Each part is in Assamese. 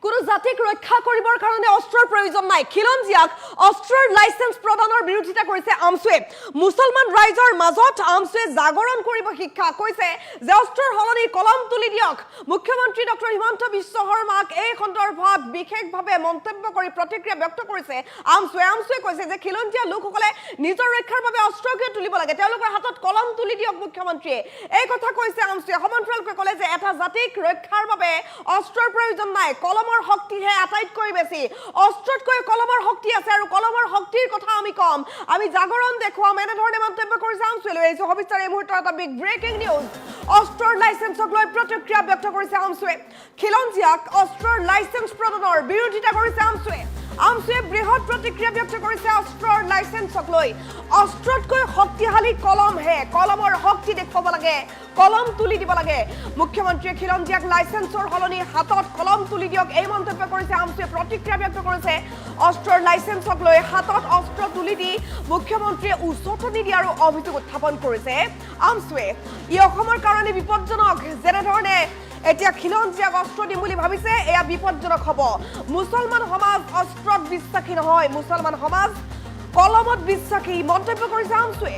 কোনো জাতিক ৰক্ষা কৰিবৰ কাৰণে অস্ত্ৰৰ প্ৰয়োজন নাই। খিলঞ্জীয়াক অস্ত্ৰৰ লাইসেন্স প্ৰদানৰ বিৰোধিতা কৰিছে আমছুৱে। মুছলমান ৰাইজৰ মাজত আমছুৱে জাগৰণ কৰিব শিক্ষা কৈছে যে অস্ত্ৰৰ সলনি কলম তুলি দিয়ক। মুখ্যমন্ত্ৰী ডক্টৰ হিমন্ত বিশ্ব শৰ্মাক এই সন্দৰ্ভত বিশেষভাৱে মন্তব্য কৰি প্ৰতিক্ৰিয়া ব্যক্ত কৰিছে আমছুৱে কৈছে যে খিলঞ্জীয়া লোকসকলে নিজৰ ৰক্ষাৰ বাবে অস্ত্ৰ কিয় তুলিব লাগে, তেওঁলোকৰ হাতত কলম তুলি দিয়ক মুখ্যমন্ত্ৰীয়ে। এই কথা কৈছে আমছুৱে। সমান্তৰালকৈ ক'লে যে এটা জাতিক ৰক্ষাৰ বাবে অস্ত্ৰৰ প্ৰয়োজন নাই, কলমৰ শক্তিহে আটাইতকৈ বেছি। অস্ত্ৰতকৈ কলমৰ শক্তি আছে আৰু কলমৰ শক্তিৰ কথা আমি কম, আমি জাগৰণ দেখুৱাম, এনেধৰণে মন্তব্য কৰিছে আমছুৱে। লৈ আহিছো সবিস্তাৰ এই মুহূৰ্তৰ এটা বিগ ব্ৰেকিং নিউজ। অস্ত্ৰৰ লাইসেন্সক লৈ প্ৰতিক্ৰিয়া ব্যক্ত কৰিছে আমছুৱে। খিলঞ্জীয়াক অস্ত্ৰৰ লাইসেন্স প্ৰদানৰ বিৰোধিতা কৰিছে আমছুৱে। আমছুৱে বৃহৎ প্ৰতিক্ৰিয়া ব্যক্ত কৰিছে অস্ত্ৰৰ লাইসেন্সক লৈ। অস্ত্ৰতকৈ শক্তিশালী কলমহে, কলমৰ শক্তি দেখুৱাব লাগে, কলম তুলি দিব লাগে। মুখ্যমন্ত্ৰীয়ে খিলঞ্জীয়াক লাইসেন্সৰ সলনি হাতত কলম তুলি দিয়ক, এই মন্তব্য কৰিছে আমছুৱে। প্ৰতিক্ৰিয়া ব্যক্ত কৰিছে অস্ত্ৰৰ লাইসেন্সক লৈ হাতত অস্ত্ৰ তুলি দি মুখ্যমন্ত্ৰীয়ে উচতনি দিয়াৰ অভিযোগ উত্থাপন কৰিছে আমছুৱে। ই অসমৰ কাৰণে বিপদজনক। যেনেধৰণে এতিয়া খিলঞ্জীয়াক অস্ত্ৰ দিম বুলি ভাবিছে, এয়া বিপদজনক হ'ব। মুছলমান সমাজ অস্ত্ৰত বিশ্বাসী নহয়, মুছলমান সমাজ কলমত বিশ্বাসী, মন্তব্য কৰিছে আমছুৱে।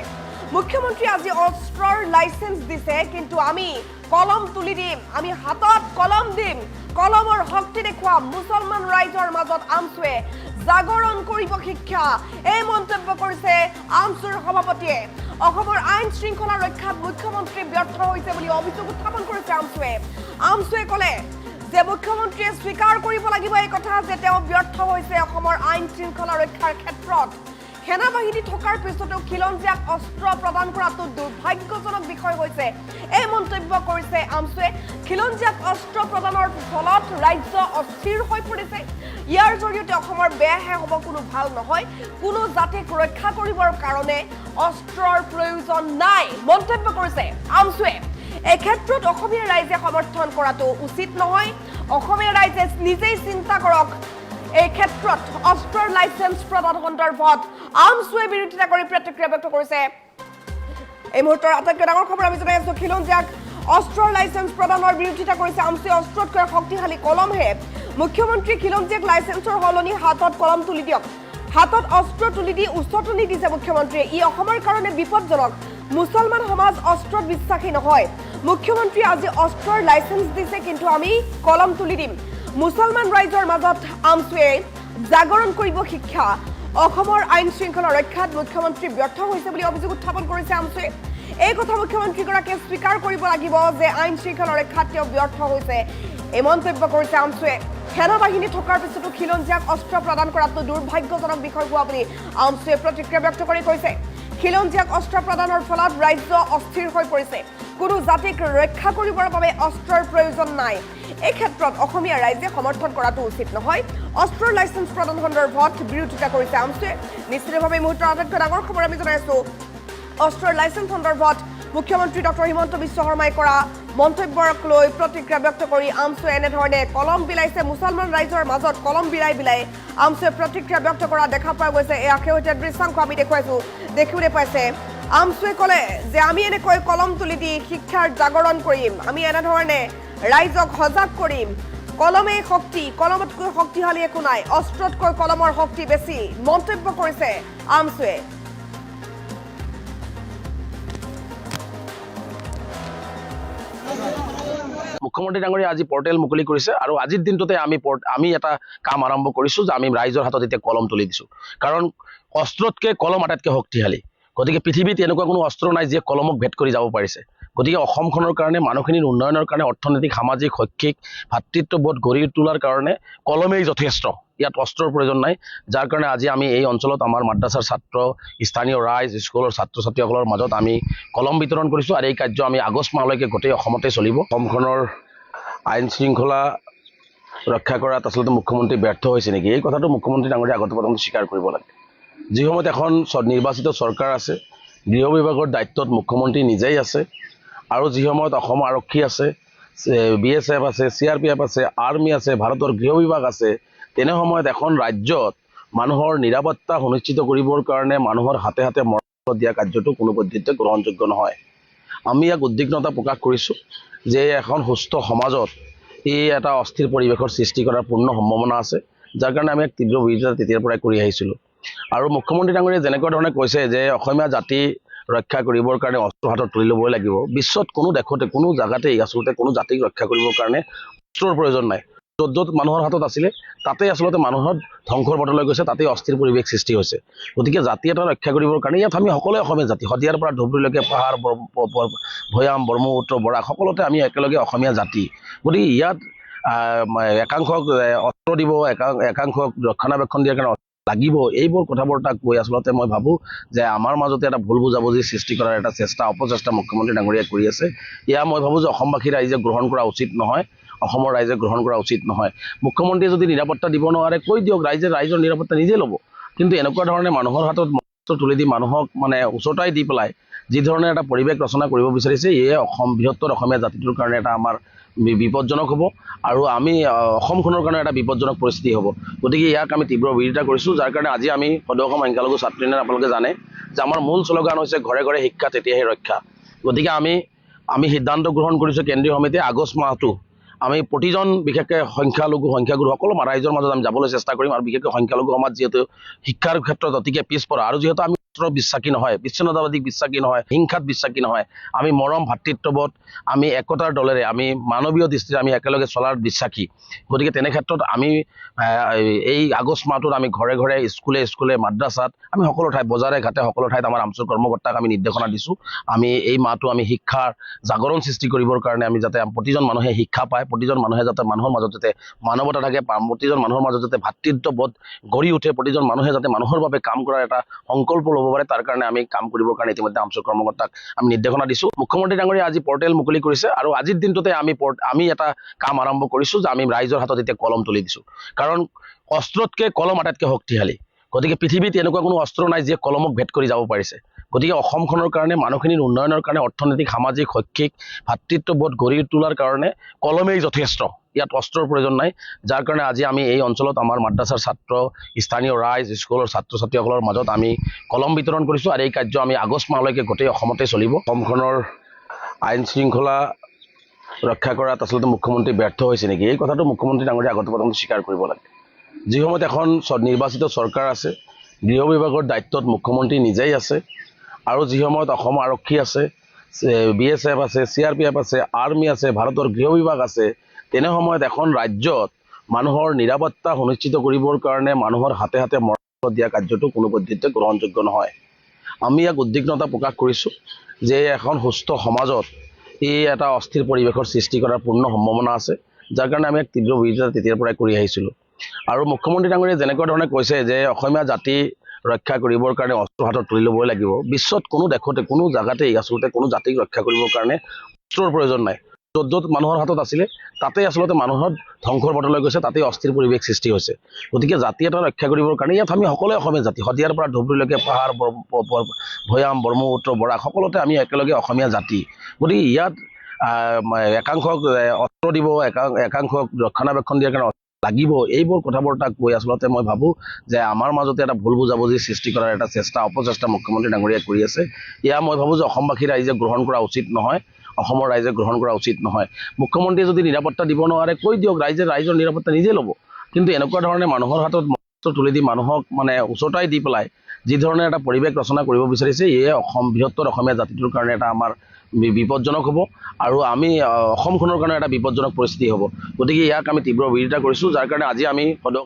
মুখ্যমন্ত্ৰীয়ে আজি অস্ত্ৰৰ লাইসেন্স দিছে, কিন্তু আমি কলম তুলি দিম, আমি হাতত কলম দিম, কলমৰ শক্তি দেখুৱাম মুছলমান ৰাইজৰ মাজত। আমছুৱে জাগৰণ কৰিব শিক্ষা, এই মন্তব্য কৰিছে আমছুৰ সভাপতিয়ে। অসমৰ আইন শৃংখলা ৰক্ষাত মুখ্যমন্ত্ৰী ব্যৰ্থ হৈছে বুলি অভিযোগ উত্থাপন কৰিছে আমছুৱে। আমছুৱে ক'লে যে মুখ্যমন্ত্ৰীয়ে স্বীকাৰ কৰিব লাগিব এই কথা যে তেওঁ ব্যৰ্থ হৈছে অসমৰ আইন শৃংখলা ৰক্ষাৰ ক্ষেত্ৰত। সেনা বাহিনী থকাৰ পিছতো খিলঞ্জীয়াক অস্ত্ৰ প্ৰদান কৰাটো দুৰ্ভাগ্যজনক বিষয় হৈছে, এই মন্তব্য কৰিছে আমছুৱে। খিলঞ্জীয়াক অস্ত্ৰ প্ৰদানৰ ফলত ৰাজ্য অস্থিৰ হৈ পৰিছে। ইয়াৰ জৰিয়তে অসমৰ বেয়াহে হ'ব, কোনো ভাল নহয়। কোনো জাতিক ৰক্ষা কৰিবৰ কাৰণে অস্ত্ৰৰ প্ৰয়োজন নাই, মন্তব্য কৰিছে আমছুৱে। এই ক্ষেত্ৰত অসমীয়া ৰাইজে সমৰ্থন কৰাটো উচিত নহয়। অসমীয়া ৰাইজে নিজেই চিন্তা কৰক। এই ক্ষেত্ৰত অস্ত্ৰৰ লাইসেন্স প্ৰদান সন্দৰ্ভত আমছুৱে বিৰোধিতা কৰি প্ৰতিক্ৰিয়া ব্যক্ত কৰিছে। এই মুহূৰ্তৰ আটাইতকৈ ডাঙৰ খবৰ আমি জনাই আছো, খিলঞ্জীয়াক অস্ত্ৰৰ লাইসেন্স প্ৰদানৰ বিৰোধিতা কৰিছে আমছুৱে। অস্ত্ৰতকৈ শক্তিশালী কলমহে। মুখ্যমন্ত্ৰী খিলঞ্জীয়াক লাইসেন্সৰ সলনি হাতত কলম তুলি দিয়ক, হাতত অস্ত্ৰ তুলি দি উচতনি দিছে মুখ্যমন্ত্ৰীয়ে। ই অসমৰ কাৰণে বিপদজনক। মুছলমান সমাজ অস্ত্ৰত বিশ্বাসী নহয়। মুখ্যমন্ত্ৰীয়ে আজি অস্ত্ৰৰ লাইসেন্স দিছে, কিন্তু আমি কলম তুলি দিম। মুছলমান ৰাইজৰ মাজত আমছুৱে জাগৰণ কৰিব শিক্ষা। অসমৰ আইন শৃংখলা ৰক্ষাত মুখ্যমন্ত্ৰী ব্যৰ্থ হৈছে বুলি অভিযোগ উত্থাপন কৰিছে আমছুৱে। এই কথা মুখ্যমন্ত্ৰীগৰাকীয়ে স্বীকাৰ কৰিব লাগিব যে আইন শৃংখলা ৰক্ষাত তেওঁ ব্যৰ্থ হৈছে, এই মন্তব্য কৰিছে আমছুৱে। সেনা বাহিনী থকাৰ পিছতো খিলঞ্জীয়াক অস্ত্ৰ প্ৰদান কৰাটো দুৰ্ভাগ্যজনক বিষয় হোৱা বুলি আমছুৱে প্ৰতিক্ৰিয়া ব্যক্ত কৰি কৈছে। খিলঞ্জীয়াক অস্ত্ৰ প্ৰদানৰ ফলত ৰাজ্য অস্থিৰ হৈ পৰিছে। কোনো জাতিক ৰক্ষা কৰিবৰ বাবে অস্ত্ৰৰ প্ৰয়োজন নাই। এই ক্ষেত্ৰত অসমীয়া ৰাইজে সমৰ্থন কৰাটো উচিত নহয়। অস্ত্ৰৰ লাইসেন্স প্ৰদান সন্দৰ্ভত বিৰোধিতা কৰিছে আমছুৱে। নিশ্চিতভাৱে মুহূৰ্তৰ আটাইতকৈ ডাঙৰ খবৰ আমি জনাই আছো, অস্ত্ৰৰ লাইসেন্স সন্দৰ্ভত মুখ্যমন্ত্ৰী ডক্টৰ হিমন্ত বিশ্ব শৰ্মাই কৰা মন্তব্যক লৈ প্ৰতিক্ৰিয়া ব্যক্ত কৰি আমছুৱে এনেধৰণে কলম বিলাইছে। মুছলমান ৰাইজৰ মাজত কলম বিলাই আমছুৱে প্ৰতিক্ৰিয়া ব্যক্ত কৰা দেখা পোৱা গৈছে। এয়া শেহতীয়া দৃশ্যাংশ আমি দেখুৱাইছো, দেখিবলৈ পাইছে। আমছুৱে ক'লে যে আমি এনেকৈ কলম তুলি দি শিক্ষাৰ জাগৰণ কৰিম, আমি এনেধৰণে ৰাইজক সজাগ কৰিম। কলমেই শক্তি, কলমতকৈ শক্তিশালী একো নাই, অস্ত্ৰতকৈ কলমৰ শক্তি বেছি, মন্তব্য কৰিছে আমছুৱে। মুখ্যমন্ত্ৰী ডাঙৰীয়া আজি পৰ্টেল মুকলি কৰিছে আৰু আজিৰ দিনটোতে আমি এটা কাম আৰম্ভ কৰিছো যে আমি ৰাইজৰ হাতত এতিয়া কলম তুলি দিছো। কাৰণ অস্ত্ৰতকৈ কলম আটাইতকৈ শক্তিশালী। গতিকে পৃথিৱীত এনেকুৱা কোনো অস্ত্ৰ নাই যিয়ে কলমক ভেদ কৰি যাব পাৰিছে। গতিকে অসমখনৰ কাৰণে, মানুহখিনিৰ উন্নয়নৰ কাৰণে, অৰ্থনৈতিক, সামাজিক, শৈক্ষিক ভাতৃত্ববোধ গঢ়ি তোলাৰ কাৰণে কলমেই যথেষ্ট। ইয়াত অস্ত্ৰৰ প্ৰয়োজন নাই। যাৰ কাৰণে আজি আমি এই অঞ্চলত আমাৰ মাদ্ৰাছাৰ ছাত্ৰ, স্থানীয় ৰাইজ, স্কুলৰ ছাত্ৰ ছাত্ৰীসকলৰ মাজত আমি কলম বিতৰণ কৰিছোঁ। আৰু এই কাৰ্য আমি আগষ্ট মাহলৈকে গোটেই অসমতে চলিব। অসমখনৰ আইন শৃংখলা ৰক্ষা কৰাত আচলতে মুখ্যমন্ত্ৰী ব্যৰ্থ হৈছে নেকি, এই কথাটো মুখ্যমন্ত্ৰী ডাঙৰীয়া আগতে প্ৰথমতে স্বীকাৰ কৰিব লাগে। যি সময়ত এখন নিৰ্বাচিত চৰকাৰ আছে, গৃহ বিভাগৰ দায়িত্বত মুখ্যমন্ত্ৰী নিজেই আছে, আৰু যি সময়ত অসম আৰক্ষী আছে, BSF আছে, CRPF আছে, আৰ্মি আছে, ভাৰতৰ গৃহ বিভাগ আছে, তেনে সময়ত এখন ৰাজ্যত মানুহৰ নিৰাপত্তা সুনিশ্চিত কৰিবৰ কাৰণে মানুহৰ হাতে হাতে মৰণত দিয়া কাৰ্যটো কোনো পদ্ধতিতে গ্ৰহণযোগ্য নহয়। আমি ইয়াক উদ্বিগ্নতা প্ৰকাশ কৰিছোঁ যে এখন সুস্থ সমাজত এই এটা অস্থিৰ পৰিৱেশৰ সৃষ্টি কৰাৰ পূৰ্ণ সম্ভাৱনা আছে, যাৰ কাৰণে আমি এক তীব্ৰ বিৰোধিতা তেতিয়াৰ পৰাই কৰি আহিছিলোঁ। আৰু মুখ্যমন্ত্ৰী ডাঙৰীয়ে যেনেকুৱা ধৰণে কৈছে যে অসমীয়া জাতি ৰক্ষা কৰিবৰ কাৰণে অস্ত্ৰ হাতত তুলি ল'বই লাগিব, বিশ্বত কোনো দেশতে কোনো জাগাতেই আচলতে কোনো জাতিক ৰক্ষা কৰিবৰ কাৰণে অস্ত্ৰৰ প্ৰয়োজন নাই। য'ত য'ত মানুহৰ হাতত আছিলে তাতেই আচলতে মানুহৰ ধ্বংসৰ পথলৈ গৈছে, তাতেই অস্থিৰ পৰিৱেশ সৃষ্টি হৈছে। গতিকে জাতি এটা ৰক্ষা কৰিবৰ কাৰণে ইয়াত আমি সকলোৱে অসমীয়া জাতি, শদিয়াৰ পৰা ধুবুৰীলৈকে পাহাৰ ভৈয়াম ব্ৰহ্মপুত্ৰ বৰাক সকলোতে আমি একেলগে অসমীয়া জাতি। গতিকে ইয়াত একাংশক অস্ত্ৰ দিব, একাংশক ৰক্ষণাবেক্ষণ দিয়াৰ কাৰণে লাগিব, এইবোৰ কথা বতৰা কৈ আচলতে মই ভাবোঁ যে আমাৰ মাজতে এটা ভুল বুজাবুজি সৃষ্টি কৰাৰ এটা অপচেষ্টা মুখ্যমন্ত্ৰী ডাঙৰীয়াই কৰি আছে। এয়া মই ভাবোঁ যে অসমবাসী ৰাইজে গ্ৰহণ কৰা উচিত নহয়, অসমৰ ৰাইজে গ্ৰহণ কৰা উচিত নহয়। মুখ্যমন্ত্ৰীয়ে যদি নিৰাপত্তা দিব নোৱাৰে কৈ দিয়ক, ৰাইজৰ নিৰাপত্তা নিজে ল'ব। কিন্তু এনেকুৱা ধৰণে মানুহৰ হাতত অস্ত্ৰ তুলি দি মানুহক উচতাই দি পেলাই যি ধৰণে এটা পৰিৱেশ ৰচনা কৰিব বিচাৰিছে, এয়ে বৃহত্তৰ অসমীয়া জাতিটোৰ কাৰণে এটা আমাৰ বিপদজনক হ'ব, আৰু আমি অসমখনৰ কাৰণে এটা বিপদজনক পৰিস্থিতি হ'ব। গতিকে ইয়াক আমি তীব্ৰ বিৰোধিতা কৰিছোঁ, যাৰ কাৰণে আজি আমি সদৌ অসম সংখ্যালঘু ছাত্ৰ ইউনিয়ন আপোনালোকে জানে যে আমাৰ মূল শ্লোগান হৈছে ঘৰে ঘৰে শিক্ষা তেতিয়াহে ৰক্ষা। গতিকে আমি সিদ্ধান্ত গ্ৰহণ কৰিছোঁ কেন্দ্ৰীয় সমিতিয়ে আগষ্ট মাহটো আমি প্ৰতিজন বিশেষকৈ সংখ্যাগুৰু সকলো ৰাইজৰ মাজত আমি যাবলৈ চেষ্টা কৰিম। আৰু বিশেষকৈ সংখ্যালঘু সমাজ যিহেতু শিক্ষাৰ ক্ষেত্ৰত অতিকে পিছপৰা, আৰু যিহেতু আমি বিশ্বাসী নহয়, বিচ্ছিন্নতাবাদীক বিশ্বাসী নহয়, হিংসাত বিশ্বাসী নহয়, আমি মৰম ভাতৃত্ববোধ, আমি একতাৰ দলেৰে, আমি মানৱীয় দৃষ্টিৰে আমি একেলগে চলাৰ বিশ্বাসী। গতিকে তেনে ক্ষেত্ৰত আমি এই আগষ্ট মাহটোত আমি ঘৰে ঘৰে স্কুলে মাদ্ৰাছাত আমি সকলো ঠাইত বজাৰে ঘাটে সকলো ঠাইত আমাৰ আমচুৰ কৰ্মকৰ্তাক আমি নিৰ্দেশনা দিছোঁ। আমি এই মাহটো আমি শিক্ষাৰ জাগৰণ সৃষ্টি কৰিবৰ কাৰণে আমি যাতে প্ৰতিজন মানুহে শিক্ষা পায়, প্ৰতিজন মানুহে যাতে মানুহৰ মাজত যাতে মানৱতা থাকে, প্ৰতিজন মানুহৰ মাজত যাতে ভাতৃত্ববোধ গঢ়ি উঠে, প্ৰতিজন মানুহে যাতে মানুহৰ বাবে কাম কৰাৰ এটা সংকল্প ল'ব পাৰে, তাৰ কাৰণে আমি কাম কৰিবৰ কাৰণে ইতিমধ্যে আমচুৰ কৰ্মকৰ্তাক আমি নিৰ্দেশনা দিছোঁ। মুখ্যমন্ত্ৰী ডাঙৰীয়ে আজি পৰ্টেল মুকলি কৰিছে, আৰু আজিৰ দিনটোতে আমি এটা কাম আৰম্ভ কৰিছোঁ যে আমি ৰাইজৰ হাতত এতিয়া কলম তুলি দিছোঁ। কাৰণ অস্ত্ৰতকৈ কলম আটাইতকৈ শক্তিশালী। গতিকে পৃথিৱীত এনেকুৱা কোনো অস্ত্ৰ নাই যিয়ে কলমক ভেদ কৰি যাব পাৰিছে। গতিকে অসমখনৰ কাৰণে, মানুহখিনিৰ উন্নয়নৰ কাৰণে, অৰ্থনৈতিক সামাজিক শৈক্ষিক ভাতৃত্ববোধ গঢ়ি তোলাৰ কাৰণে কলমেই যথেষ্ট, ইয়াত অস্ত্ৰৰ প্ৰয়োজন নাই। যাৰ কাৰণে আজি আমি এই অঞ্চলত আমাৰ মাদ্ৰাছাৰ ছাত্ৰ, স্থানীয় ৰাইজ, স্কুলৰ ছাত্ৰ ছাত্ৰীসকলৰ মাজত আমি কলম বিতৰণ কৰিছোঁ, আৰু এই কাৰ্য আমি আগষ্ট মাহলৈকে গোটেই অসমতে চলিব। অসমখনৰ আইন শৃংখলা ৰক্ষা কৰাত আচলতে মুখ্যমন্ত্ৰী ব্যৰ্থ হৈছে নেকি, এই কথাটো মুখ্যমন্ত্ৰী ডাঙৰীয়ে আগতে প্ৰথমে স্বীকাৰ কৰিব লাগে। যি সময়ত এখন নিৰ্বাচিত চৰকাৰ আছে, গৃহ বিভাগৰ দায়িত্বত মুখ্যমন্ত্ৰী নিজেই আছে, আৰু যি সময়ত অসম আৰক্ষী আছে, BSF আছে, CRPF আছে, আৰ্মি আছে, ভাৰতৰ গৃহ বিভাগ আছে, তেনে সময়ত এখন ৰাজ্যত মানুহৰ নিৰাপত্তা সুনিশ্চিত কৰিবৰ কাৰণে মানুহৰ হাতে হাতে মৰণা দিয়া কাৰ্যটো কোনো পদ্ধতিতে গ্ৰহণযোগ্য নহয়। আমি ইয়াক উদ্বিগ্নতা প্ৰকাশ কৰিছোঁ যে এখন সুস্থ সমাজত এই এটা অস্থিৰ পৰিৱেশৰ সৃষ্টি কৰাৰ পূৰ্ণ সম্ভাৱনা আছে, যাৰ কাৰণে আমি এক তীব্ৰ বিৰোধিতা তেতিয়াৰ পৰাই কৰি আহিছিলোঁ। আৰু মুখ্যমন্ত্ৰী ডাঙৰীয়ে যেনেকুৱা ধৰণে কৈছে যে অসমীয়া জাতি ৰক্ষা কৰিবৰ কাৰণে অস্ত্ৰ হাতত তুলি ল'বই লাগিব, বিশ্বত কোনো দেশতে কোনো জাগাতেই আচলতে কোনো জাতিক ৰক্ষা কৰিবৰ কাৰণে অস্ত্ৰৰ প্ৰয়োজন নাই। য'ত য'ত মানুহৰ হাতত আছিলে তাতেই আচলতে মানুহৰ ধ্বংসৰ পথলৈ গৈছে, তাতেই অস্থিৰ পৰিৱেশ সৃষ্টি হৈছে। গতিকে জাতি এটা ৰক্ষা কৰিবৰ কাৰণে ইয়াত আমি সকলোৱে অসমীয়া জাতি, শদিয়াৰ পৰা ধুবুৰীলৈকে পাহাৰ ভৈয়াম ব্ৰহ্মপুত্ৰ বৰাক সকলোতে আমি একেলগে অসমীয়া জাতি। গতিকে ইয়াত একাংশক অস্ত্ৰ দিব, একাংশক ৰক্ষণাবেক্ষণ দিয়াৰ কাৰণে লাগিব, এইবোৰ কথা বতৰা কৈ আচলতে মই ভাবোঁ যে আমাৰ মাজতে এটা ভুল বুজাবুজি সৃষ্টি কৰাৰ এটা অপচেষ্টা মুখ্যমন্ত্ৰী ডাঙৰীয়াই কৰি আছে। এয়া মই ভাবোঁ যে অসমবাসী ৰাইজে গ্ৰহণ কৰা উচিত নহয়, অসমৰ ৰাইজে গ্ৰহণ কৰা উচিত নহয়। মুখ্যমন্ত্ৰীয়ে যদি নিৰাপত্তা দিব নোৱাৰে কৈ দিয়ক, ৰাইজৰ নিৰাপত্তা নিজে ল'ব। কিন্তু এনেকুৱা ধৰণে মানুহৰ হাতত অস্ত্ৰ তুলি দি মানুহক উচতাই দি পেলাই যি ধৰণে এটা পৰিৱেশ ৰচনা কৰিব বিচাৰিছে, এয়ে বৃহত্তৰ অসমীয়া জাতিটোৰ কাৰণে এটা আমাৰ বিপদজনক হ'ব, আৰু আমি অসমখনৰ কাৰণে এটা বিপদজনক পৰিস্থিতি হ'ব। গতিকে ইয়াক আমি তীব্ৰ বিৰোধিতা কৰিছোঁ, যাৰ কাৰণে আজি আমি সদৌ